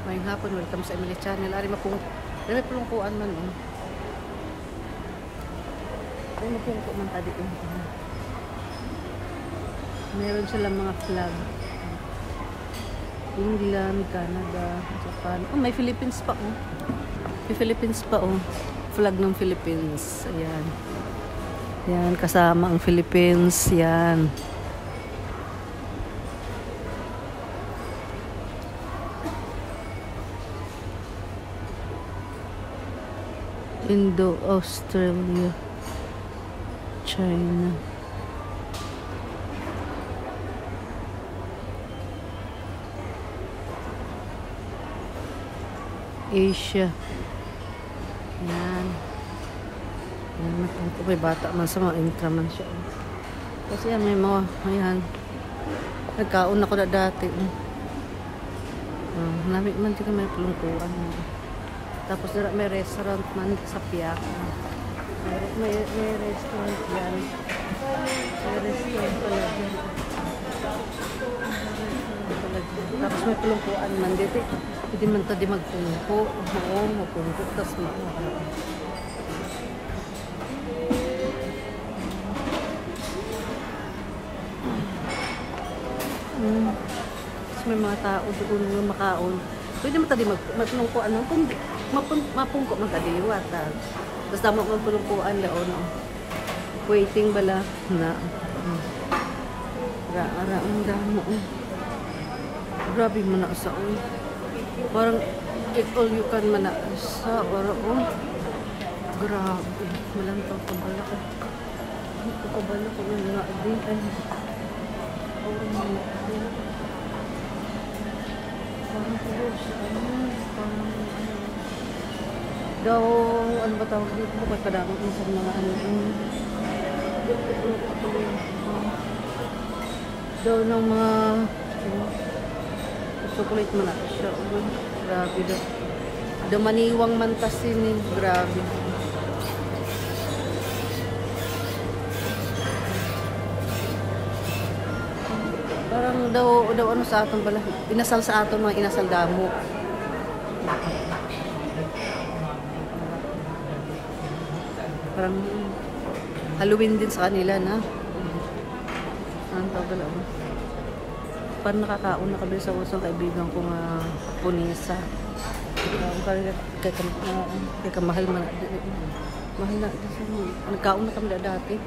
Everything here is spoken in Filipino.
Ngayong hapon, welcome sa Emily Channel. Ari mapulungkuan man, oh. Ari mapulungko man tadi, oh. Meron silang mga flag. England, Canada, Japan. Oh, may Philippines pa, oh. May Philippines pa, oh. Flag ng Philippines. Ayan. Yan, kasama ang Philippines. Yan. Indo, Australia, China. Asia. Yan. Yan, may bata man sa mga intraman siya. Kasi yan, may mga, ayan. Nagkaon ako na dati. Namit man din may pulungkuan. Tapos may restaurant man sa Piak. May restaurant yan. May restaurant pala dyan. Tapos may pulungkuan man dito. Hindi man tadi magpungko. Oo, magpungko. Tapos may mga tao doon yung makaon. Pwede mo tadi magpulungkuan ng kundi. Mapungko magkadiwa. Tapos damo magpulungkuan laon. Waiting bala na. Ra ang damo. Grabe mo na sa parang eat all you can man na sa grabe. Malantang kabala ko. Ito kabala ko na nga din. Daw, ano ba tawag dito? Bakit kadamang isang mga ano daw ng mga chocolate man na siya. Grabe daw. Daw maniwang mantasin eh. Grabe. Parang daw ano sa aton pala. Inasal sa aton mga inasal damo. Parang Halloween din sa kanila na. Ang tawag lang. Parang nakakaon na kami sa usong kaibigan ko nga punisa. Kaya mahal man. Mahal na. Nagkaon na kami dati.